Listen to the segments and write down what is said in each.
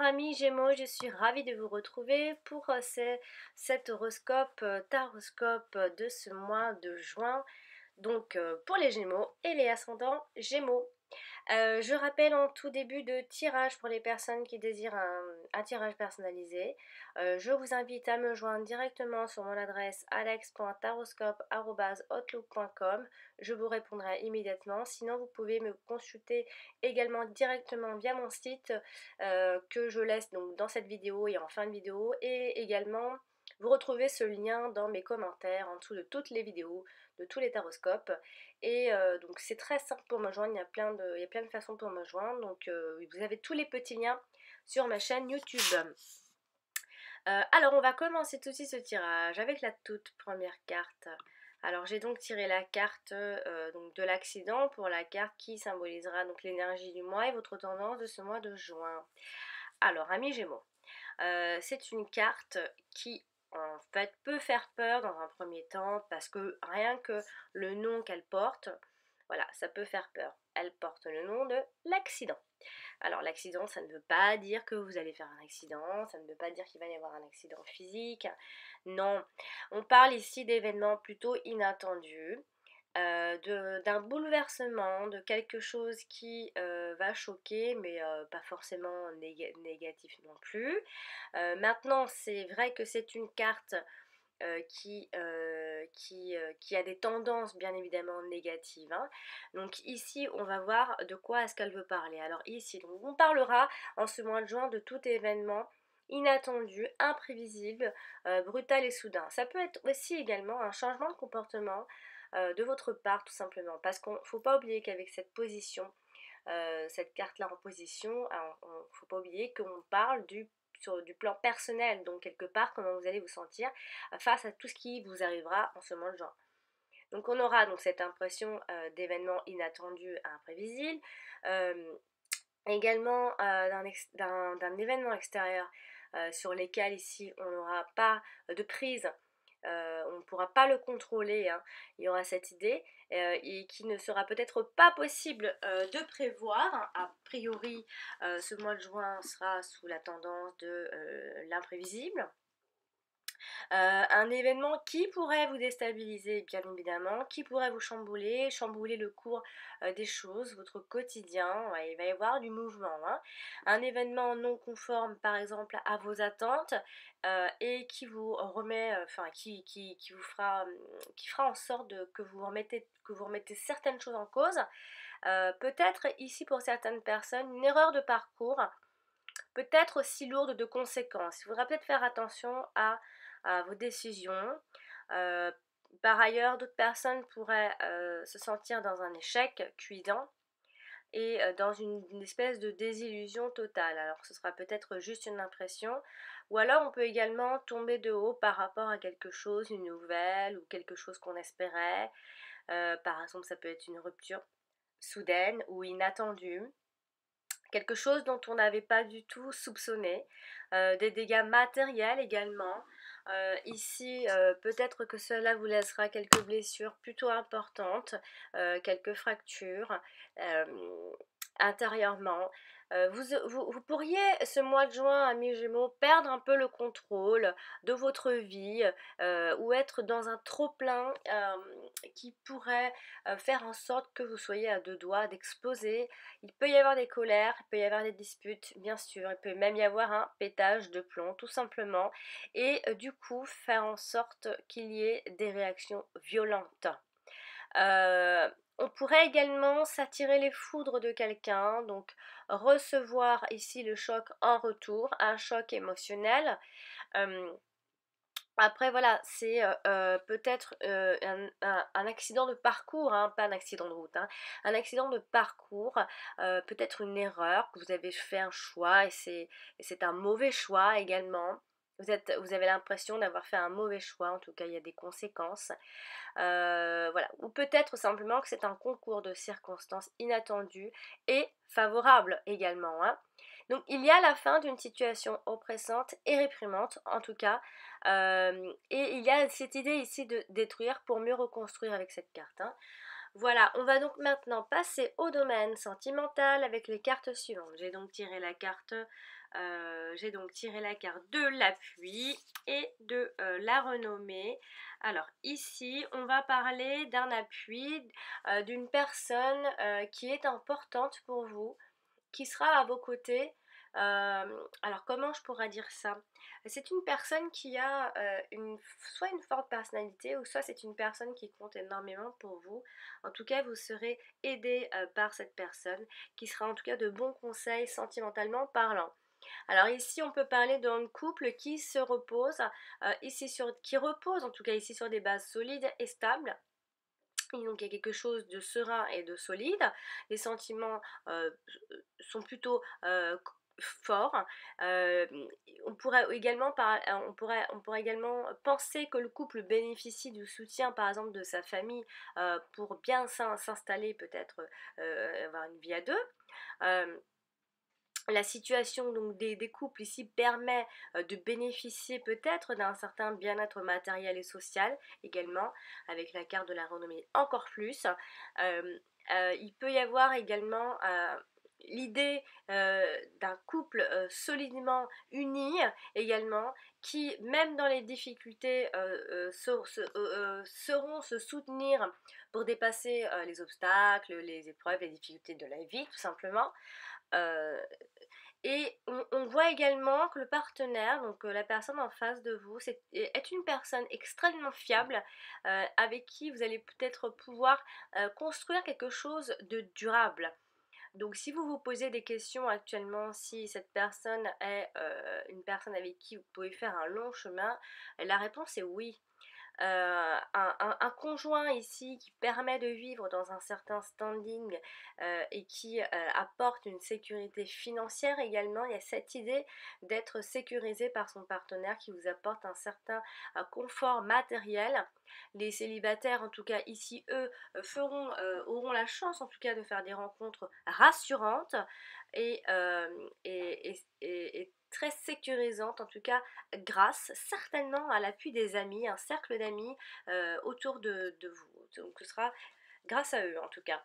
amis Gémeaux, je suis ravie de vous retrouver pour cet horoscope, taroscope de ce mois de juin, donc pour les Gémeaux et les ascendants Gémeaux. Je rappelle en tout début de tirage pour les personnes qui désirent un tirage personnalisé. Je vous invite à me joindre directement sur mon adresse alex.taroscope@outlook.com. Je vous répondrai immédiatement. Sinon, vous pouvez me consulter également directement via mon site que je laisse donc dans cette vidéo et en fin de vidéo. Et également, vous retrouvez ce lien dans mes commentaires en dessous de toutes les vidéos, de tous les taroscopes. Et donc c'est très simple pour me joindre, il y a plein de façons pour me joindre. Donc vous avez tous les petits liens sur ma chaîne YouTube. Alors on va commencer tout de suite ce tirage avec la toute première carte. Alors j'ai donc tiré la carte donc de l'accident pour la carte qui symbolisera donc l'énergie du mois et votre tendance de ce mois de juin. Alors amis Gémeaux, c'est une carte qui en fait peut faire peur dans un premier temps parce que rien que le nom qu'elle porte, voilà, ça peut faire peur. Elle porte le nom de l'accident. Alors l'accident, ça ne veut pas dire que vous allez faire un accident, ça ne veut pas dire qu'il va y avoir un accident physique. Non, on parle ici d'événements plutôt inattendus, d'un bouleversement, de quelque chose qui va choquer, mais pas forcément négatif non plus. Maintenant, c'est vrai que c'est une carte qui a des tendances bien évidemment négatives, hein. Donc ici, on va voir de quoi est-ce qu'elle veut parler. Alors ici, donc, on parlera en ce mois de juin de tout événement inattendu, imprévisible, brutal et soudain. Ça peut être aussi également un changement de comportement de votre part tout simplement. Parce qu'il ne faut pas oublier qu'avec cette position, cette carte-là en position, il ne faut pas oublier qu'on parle du plan personnel, donc quelque part comment vous allez vous sentir face à tout ce qui vous arrivera en ce mois de juin. Donc on aura donc cette impression d'événements inattendus, imprévisibles, également d'un événement extérieur sur lesquels ici on n'aura pas de prise. On ne pourra pas le contrôler, hein. Il y aura cette idée et qui ne sera peut-être pas possible de prévoir. A priori, ce mois de juin sera sous la tendance de l'imprévisible. Un événement qui pourrait vous déstabiliser, bien évidemment, qui pourrait vous chambouler le cours des choses, votre quotidien. Ouais, il va y avoir du mouvement, hein. Un événement non conforme, par exemple, à vos attentes et qui vous remet, enfin, qui vous fera, qui fera en sorte que vous remettez certaines choses en cause. Peut-être ici pour certaines personnes, une erreur de parcours, peut-être aussi lourde de conséquences. Il faudra peut-être faire attention à vos décisions. Euh, Par ailleurs, d'autres personnes pourraient se sentir dans un échec cuisant et dans une espèce de désillusion totale. Alors ce sera peut-être juste une impression, ou alors on peut également tomber de haut par rapport à quelque chose, une nouvelle ou quelque chose qu'on espérait. Par exemple, ça peut être une rupture soudaine ou inattendue, quelque chose dont on n'avait pas du tout soupçonné, des dégâts matériels également. Ici, peut-être que cela vous laissera quelques blessures plutôt importantes, quelques fractures intérieurement. Vous pourriez, ce mois de juin, amis Gémeaux, perdre un peu le contrôle de votre vie ou être dans un trop-plein qui pourrait faire en sorte que vous soyez à deux doigts d'exploser. Il peut y avoir des colères, il peut y avoir des disputes, bien sûr. Il peut même y avoir un pétage de plomb, tout simplement. Et du coup, faire en sorte qu'il y ait des réactions violentes. On pourrait également s'attirer les foudres de quelqu'un, donc recevoir ici le choc en retour, un choc émotionnel. Euh, Après voilà, c'est peut-être un accident de parcours, hein, pas un accident de route, hein, un accident de parcours, peut-être une erreur, que vous avez fait un choix et c'est un mauvais choix également. Vous avez l'impression d'avoir fait un mauvais choix, en tout cas il y a des conséquences. Voilà. Ou peut-être simplement que c'est un concours de circonstances inattendues et favorables également, hein. Donc il y a la fin d'une situation oppressante et réprimante en tout cas. Et il y a cette idée ici de détruire pour mieux reconstruire avec cette carte, hein. Voilà, on va donc maintenant passer au domaine sentimental avec les cartes suivantes. J'ai donc tiré la carte J'ai donc tiré la carte de l'appui et de la renommée. Alors ici, on va parler d'un appui, d'une personne qui est importante pour vous, qui sera à vos côtés. Alors comment je pourrais dire ça? C'est une personne qui a soit une forte personnalité, ou soit c'est une personne qui compte énormément pour vous. En tout cas, vous serez aidé par cette personne, qui sera en tout cas de bons conseils sentimentalement parlant. Alors ici, on peut parler d'un couple qui se repose, qui repose en tout cas ici sur des bases solides et stables. Et donc il y a quelque chose de serein et de solide. Les sentiments sont plutôt forts. Euh, on pourrait également on pourrait également penser que le couple bénéficie du soutien, par exemple, de sa famille pour bien s'installer, peut-être avoir une vie à deux. Euh, la situation donc des couples ici permet de bénéficier peut-être d'un certain bien-être matériel et social également, avec la carte de la renommée encore plus. Il peut y avoir également l'idée d'un couple solidement uni également, qui même dans les difficultés sauront se soutenir pour dépasser les obstacles, les épreuves, les difficultés de la vie tout simplement. Euh, et on voit également que le partenaire, donc la personne en face de vous, est une personne extrêmement fiable, avec qui vous allez peut-être pouvoir construire quelque chose de durable. Donc si vous vous posez des questions actuellement, si cette personne est une personne avec qui vous pouvez faire un long chemin, la réponse est oui. Un conjoint ici qui permet de vivre dans un certain standing et qui apporte une sécurité financière également. Il y a cette idée d'être sécurisé par son partenaire qui vous apporte un certain confort matériel. Les célibataires, en tout cas ici, eux, auront la chance en tout cas de faire des rencontres rassurantes et, et très sécurisantes, en tout cas grâce certainement à l'appui des amis, un cercle d'amis autour de vous. Donc ce sera grâce à eux en tout cas.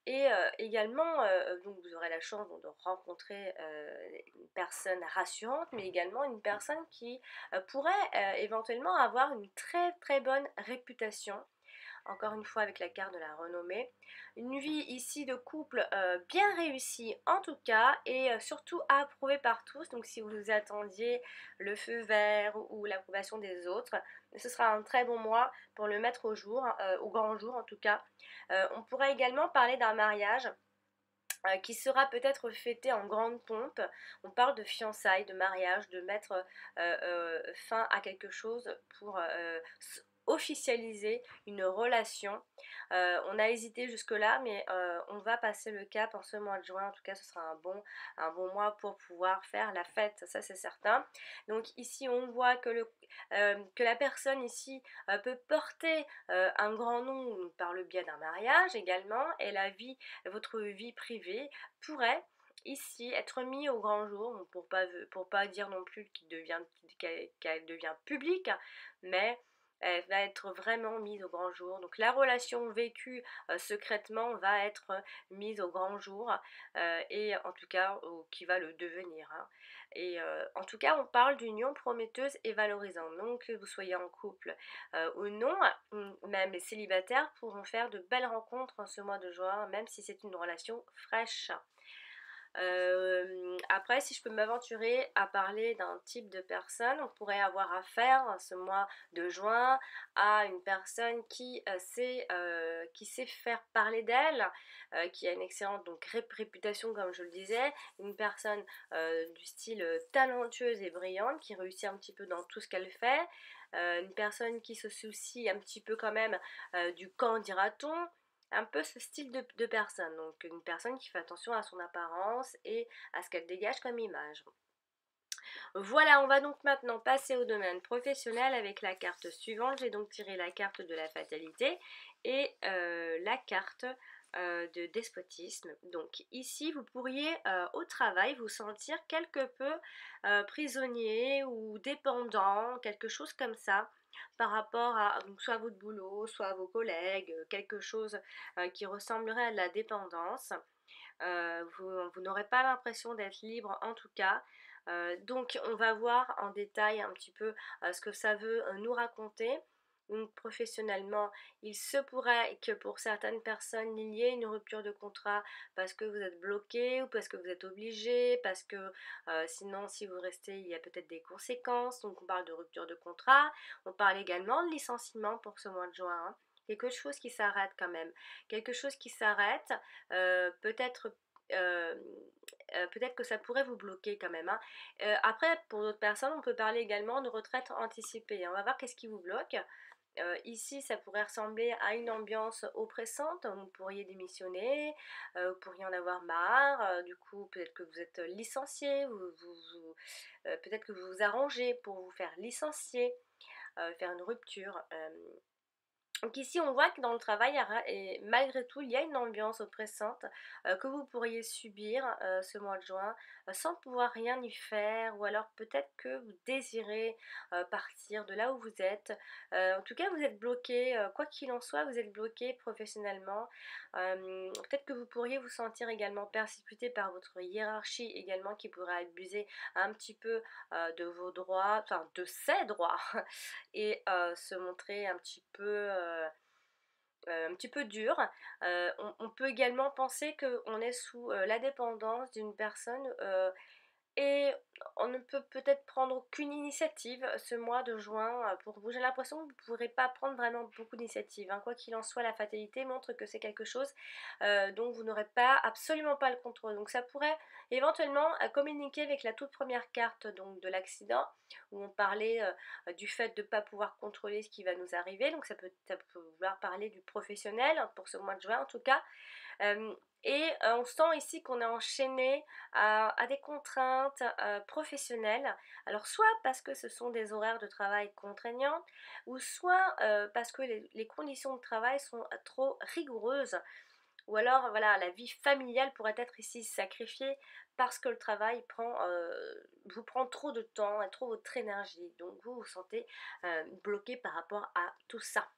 Et également, donc vous aurez la chance donc, de rencontrer une personne rassurante, mais également une personne qui pourrait éventuellement avoir une très très bonne réputation, encore une fois avec la carte de la renommée. Une vie ici de couple bien réussie en tout cas, et surtout approuvée par tous. Donc si vous attendiez le feu vert ou l'approbation des autres, ce sera un très bon mois pour le mettre au jour, au grand jour en tout cas. On pourrait également parler d'un mariage qui sera peut-être fêté en grande pompe. On parle de fiançailles, de mariage, de mettre fin à quelque chose pour officialiser une relation. On a hésité jusque-là, mais on va passer le cap en ce mois de juin. En tout cas, ce sera un bon mois pour pouvoir faire la fête, ça c'est certain. Donc ici, on voit que la personne ici peut porter un grand nom par le biais d'un mariage également, et votre vie privée pourrait ici être mis au grand jour, pour pas dire non plus qu'elle devient publique, mais elle va être vraiment mise au grand jour. Donc la relation vécue secrètement va être mise au grand jour, et en tout cas qui va le devenir, hein. Et en tout cas, on parle d'union prometteuse et valorisante. Donc que vous soyez en couple ou non, même les célibataires pourront faire de belles rencontres en ce mois de juin, même si c'est une relation fraîche. Après, si je peux m'aventurer à parler d'un type de personne, on pourrait avoir affaire ce mois de juin à une personne qui sait faire parler d'elle, qui a une excellente donc, réputation, comme je le disais, une personne du style talentueuse et brillante, qui réussit un petit peu dans tout ce qu'elle fait, une personne qui se soucie un petit peu quand même du quand dira-t-on, un peu ce style de personne. Donc une personne qui fait attention à son apparence et à ce qu'elle dégage comme image. Voilà, on va donc maintenant passer au domaine professionnel avec la carte suivante. J'ai donc tiré la carte de la fatalité et la carte de despotisme. Donc ici, vous pourriez au travail vous sentir quelque peu prisonnier ou dépendant, quelque chose comme ça, par rapport à donc, soit à votre boulot, soit à vos collègues, quelque chose qui ressemblerait à de la dépendance. Vous n'aurez pas l'impression d'être libre en tout cas. Donc on va voir en détail un petit peu ce que ça veut nous raconter. Donc professionnellement, il se pourrait que pour certaines personnes, il y ait une rupture de contrat parce que vous êtes bloqué ou parce que vous êtes obligé, parce que sinon si vous restez, il y a peut-être des conséquences. Donc on parle de rupture de contrat, on parle également de licenciement pour ce mois de juin, hein. Quelque chose qui s'arrête quand même, quelque chose qui s'arrête, peut-être euh, peut-être que ça pourrait vous bloquer quand même, hein. Après, pour d'autres personnes, on peut parler également de retraite anticipée. On va voir qu'est-ce qui vous bloque. Ici, ça pourrait ressembler à une ambiance oppressante. Vous pourriez démissionner, vous pourriez en avoir marre. Du coup, peut-être que vous êtes licencié, peut-être que vous vous arrangez pour vous faire licencier, faire une rupture. Donc ici, on voit que dans le travail, et malgré tout, il y a une ambiance oppressante que vous pourriez subir ce mois de juin sans pouvoir rien y faire, ou alors peut-être que vous désirez partir de là où vous êtes. En tout cas, vous êtes bloqué, quoi qu'il en soit, vous êtes bloqué professionnellement. Peut-être que vous pourriez vous sentir également persécuté par votre hiérarchie également, qui pourrait abuser un petit peu de vos droits, enfin de ses droits, et se montrer un petit peu dur. On peut également penser qu'on est sous la dépendance d'une personne et on ne peut peut-être prendre aucune initiative ce mois de juin pour vous. J'ai l'impression que vous ne pourrez pas prendre vraiment beaucoup d'initiatives, hein. Quoi qu'il en soit, la fatalité montre que c'est quelque chose dont vous n'aurez pas, absolument pas le contrôle. Donc ça pourrait éventuellement communiquer avec la toute première carte donc, de l'accident, où on parlait du fait de ne pas pouvoir contrôler ce qui va nous arriver. Donc ça peut vouloir parler du professionnel, hein, pour ce mois de juin en tout cas. Euh, on sent ici qu'on est enchaîné à des contraintes professionnelles. Alors soit parce que ce sont des horaires de travail contraignants, ou soit parce que les conditions de travail sont trop rigoureuses. Ou alors voilà, la vie familiale pourrait être ici sacrifiée parce que le travail vous prend trop de temps et trop votre énergie. Donc vous vous sentez bloqué par rapport à tout ça.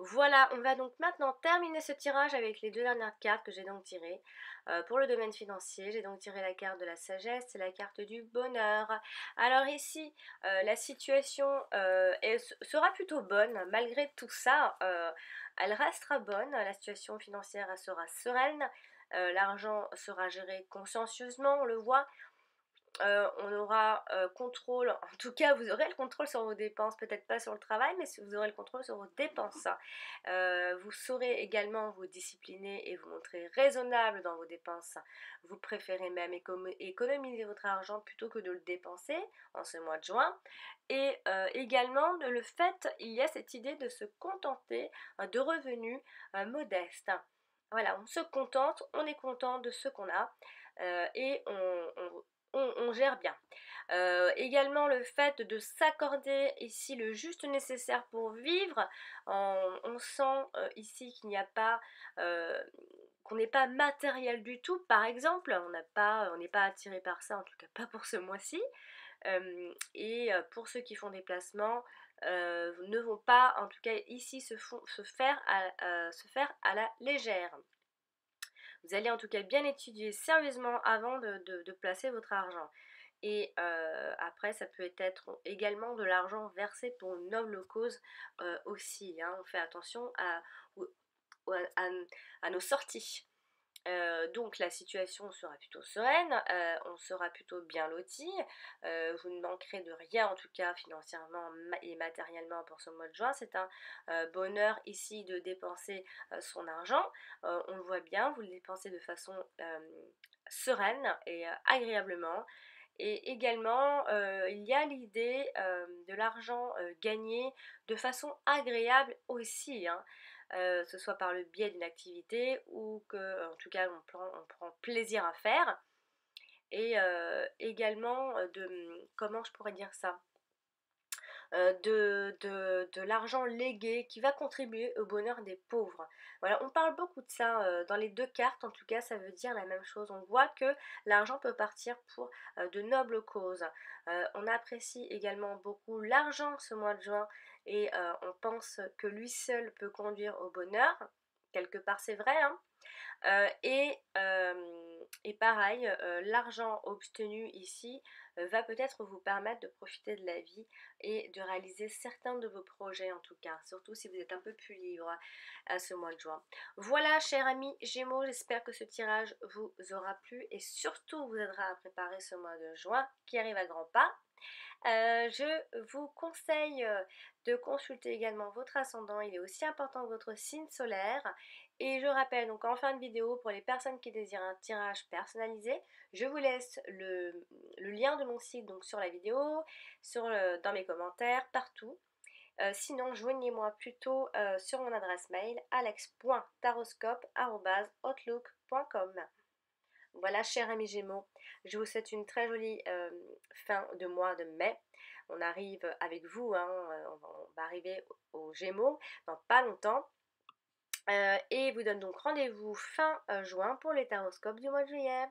Voilà, on va donc maintenant terminer ce tirage avec les deux dernières cartes que j'ai donc tirées. Pour le domaine financier, j'ai donc tiré la carte de la sagesse et la carte du bonheur. Alors ici, la situation sera plutôt bonne. Malgré tout ça, elle restera bonne. La situation financière elle sera sereine. L'argent sera géré consciencieusement, on le voit. On aura contrôle, en tout cas vous aurez le contrôle sur vos dépenses, peut-être pas sur le travail, mais vous aurez le contrôle sur vos dépenses. Vous saurez également vous discipliner et vous montrer raisonnable dans vos dépenses. Vous préférez même économiser votre argent plutôt que de le dépenser en ce mois de juin. Et également, le fait, il y a cette idée de se contenter de revenus modestes. Voilà, on se contente, on est content de ce qu'on a et on gère bien. Également le fait de s'accorder ici le juste nécessaire pour vivre. On sent ici qu'il n'y a pas qu'on n'est pas matériel du tout, par exemple. On n'est pas attiré par ça, en tout cas pas pour ce mois-ci. Et pour ceux qui font des placements, ne vont pas, en tout cas ici, se faire à la légère. Vous allez en tout cas bien étudier sérieusement avant de placer votre argent. Et après, ça peut être également de l'argent versé pour une noble cause aussi, hein. On fait attention à, à nos sorties. Donc la situation sera plutôt sereine, on sera plutôt bien loti, vous ne manquerez de rien en tout cas financièrement et matériellement pour ce mois de juin. C'est un bonheur ici de dépenser son argent, on le voit bien, vous le dépensez de façon sereine et agréablement. Et également, il y a l'idée de l'argent gagné de façon agréable aussi, hein. Ce soit par le biais d'une activité ou que, en tout cas, on prend plaisir à faire. Et également, comment je pourrais dire ça? De l'argent légué qui va contribuer au bonheur des pauvres. Voilà, on parle beaucoup de ça dans les deux cartes, en tout cas ça veut dire la même chose. On voit que l'argent peut partir pour de nobles causes. On apprécie également beaucoup l'argent ce mois de juin et on pense que lui seul peut conduire au bonheur. Quelque part c'est vrai, hein. Et pareil, l'argent obtenu ici va peut-être vous permettre de profiter de la vie et de réaliser certains de vos projets en tout cas, surtout si vous êtes un peu plus libre à ce mois de juin. Voilà, chers amis Gémeaux, j'espère que ce tirage vous aura plu et surtout vous aidera à préparer ce mois de juin qui arrive à grands pas. Je vous conseille de consulter également votre ascendant, il est aussi important que votre signe solaire. Et je rappelle donc en fin de vidéo, pour les personnes qui désirent un tirage personnalisé, je vous laisse le lien de mon site donc sur la vidéo, dans mes commentaires, partout. Sinon, joignez-moi plutôt sur mon adresse mail alex.taroscope@outlook.com. Voilà, chers amis Gémeaux, je vous souhaite une très jolie fin de mois de mai. On arrive avec vous, hein, on va arriver aux Gémeaux dans pas longtemps. Et vous donne donc rendez-vous fin juin pour les taroscopes du mois de juillet.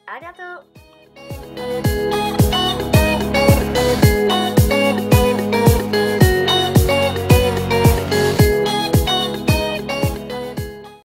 À bientôt!